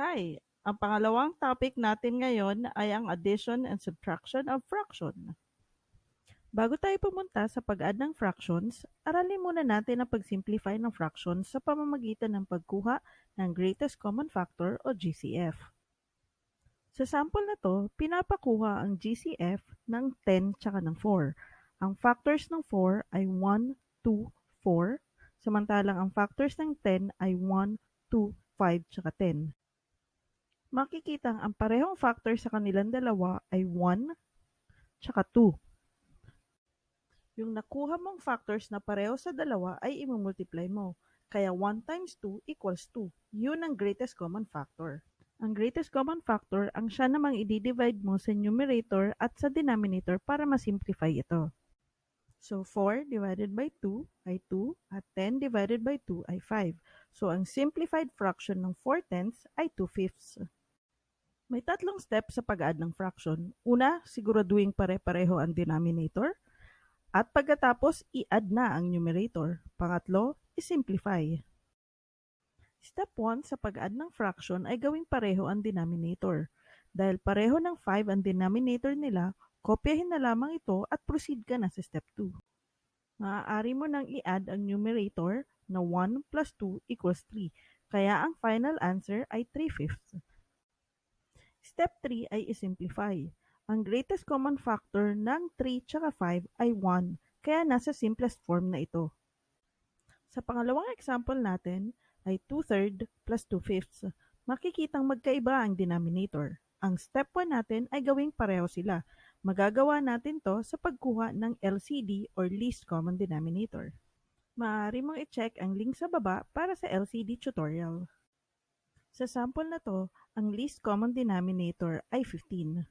Hi! Ang pangalawang topic natin ngayon ay ang addition and subtraction of fraction. Bago tayo pumunta sa pag-add ng fractions, aralin muna natin ang pag-simplify ng fractions sa pamamagitan ng pagkuha ng greatest common factor o GCF. Sa sample na to, pinapakuha ang GCF ng 10 tsaka ng 4. Ang factors ng 4 ay 1, 2, 4, samantalang ang factors ng 10 ay 1, 2, 5, tsaka 10. Makikitang ang parehong factor sa kanilang dalawa ay 1 tsaka 2. Yung nakuha mong factors na pareho sa dalawa ay imumultiply mo. Kaya 1 times 2 equals 2. Yun ang greatest common factor. Ang greatest common factor ang siya namang i-divide mo sa numerator at sa denominator para masimplify ito. So 4 divided by 2 ay 2 at 10 divided by 2 ay 5. So ang simplified fraction ng 4/10 ay 2/5. May tatlong steps sa pag-add ng fraction. Una, siguraduhin pare-pareho ang denominator. At pagkatapos, i-add na ang numerator. Pangatlo, i-simplify. Step 1 sa pag-add ng fraction ay gawing pareho ang denominator. Dahil pareho ng 5 ang denominator nila, kopyahin na lamang ito at proceed ka na sa step 2. Maaari mo nang i-add ang numerator na 1 plus 2 equals 3. Kaya ang final answer ay 3/5. Step 3 ay i-simplify. Ang greatest common factor ng 3 tsaka 5 ay 1, kaya nasa simplest form na ito. Sa pangalawang example natin ay 2/3 plus 2/5. Makikitang magkaiba ang denominator. Ang step 1 natin ay gawing pareho sila. Magagawa natin to sa pagkuha ng LCD or least common denominator. Maaari mong i-check ang link sa baba para sa LCD tutorial. Sa sample na to, ang least common denominator ay 15.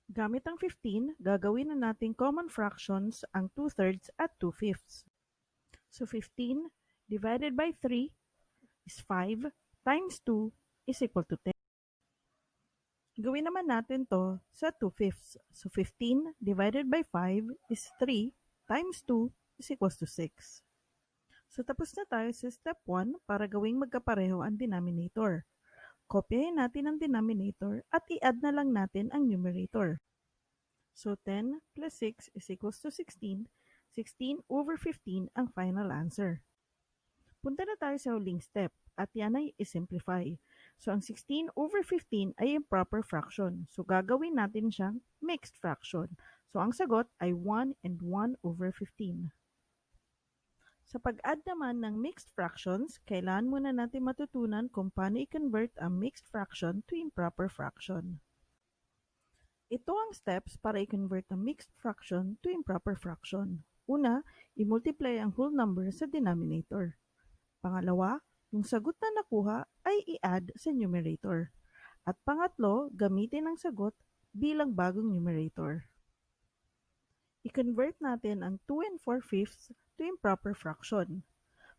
Gamit ang 15, gagawin na natin common fractions ang 2/3 at 2/5. So 15 divided by 3 is 5 times 2 is equal to 10. Gawin naman natin to sa 2/5. So 15 divided by 5 is 3 times 2 is equals to 6. So tapos na tayo sa step 1 para gawing magkapareho ang denominator. Kopyahin natin ang denominator at i-add na lang natin ang numerator. So 10 plus 6 is equals to 16. 16 over 15 ang final answer. Punta na tayo sa huling step at yan ay i-simplify. So ang 16 over 15 ay improper fraction. So gagawin natin siyang mixed fraction. So ang sagot ay 1 and 1 over 15. Sa pag-add naman ng mixed fractions, kailangan muna natin matutunan kung paano i-convert ang mixed fraction to improper fraction. Ito ang steps para i-convert ang mixed fraction to improper fraction. Una, i-multiply ang whole number sa denominator. Pangalawa, yung sagot na nakuha ay i-add sa numerator. At pangatlo, gamitin ang sagot bilang bagong numerator. I-convert natin ang 2 and 4/5 to improper fraction.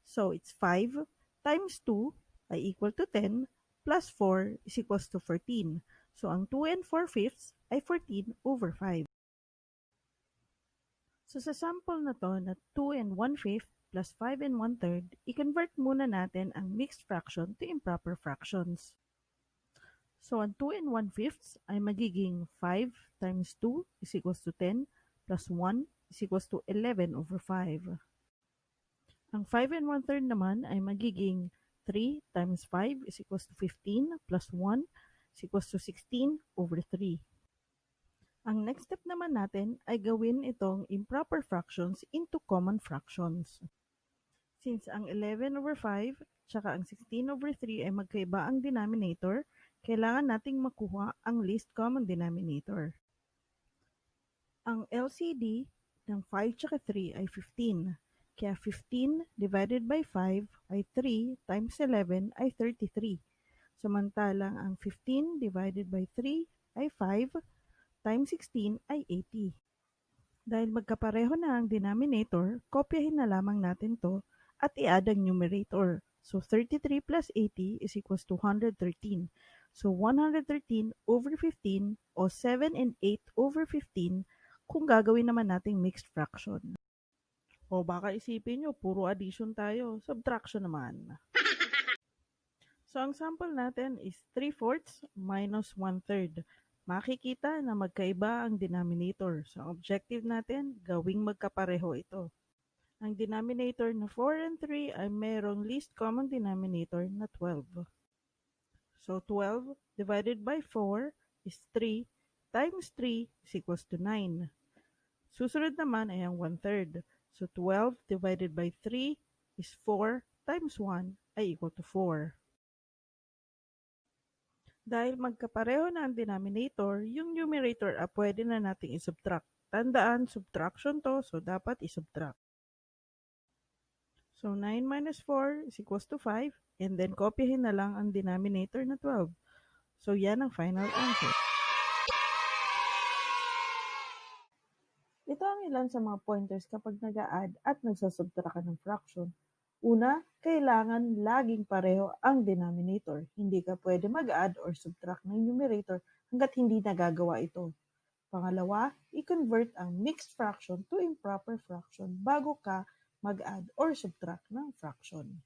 So, it's 5 times 2 ay equal to 10 plus 4 is equals to 14. So, ang 2 and 4/5 ay 14 over 5. So, sa sample na to na 2 and 1/5 plus 5 and 1/3, i-convert muna natin ang mixed fraction to improper fractions. So, ang 2 and 1/5 ay magiging 5 times 2 is equals to 10 plus 1 is equals to 11 over 5. Ang 5 and 1/3 naman ay magiging 3 times 5 is equals to 15 plus 1 is equals to 16 over 3. Ang next step naman natin ay gawin itong improper fractions into common fractions. Since ang 11 over 5 tsaka ang 16 over 3 ay magkaiba ang denominator, kailangan nating makuha ang least common denominator. Ang LCD ng 5 tsaka 3 ay 15. Kaya 15 divided by 5 ay 3 times 11 ay 33. Samantalang ang 15 divided by 3 ay 5 times 16 ay 80. Dahil magkapareho na ang denominator, kopyahin na lamang natin to at i-add ang numerator. So 33 plus 80 is equals to 113. So 113 over 15 o 7 and 8 over 15 kung gagawin naman nating mixed fraction. O baka isipin nyo, puro addition tayo. Subtraction naman. So, ang sample natin is 3/4 minus 1/3. Makikita na magkaiba ang denominator. So, ang objective natin, gawing magkapareho ito. Ang denominator na 4 and 3 ay mayroong least common denominator na 12. So, 12 divided by 4 is 3 times 3 is equals to 9. Susunod naman ay ang 1/3. So, 12 divided by 3 is 4 times 1 ay equal to 4. Dahil magkapareho na ang denominator, yung numerator pwede na nating isubtract. Tandaan, subtraction to, so dapat isubtract. So 9 minus 4 is equals to 5, and then kopyahin na lang ang denominator na 12. So yan ang final answer. Ito ang ilan sa mga pointers kapag nag-a-add at nagsasubtract ka ng fraction. Una, kailangan laging pareho ang denominator. Hindi ka pwede mag-add or subtract ng numerator hanggat hindi nagagawa ito. Pangalawa, i-convert ang mixed fraction to improper fraction bago ka mag-add or subtract ng fraction.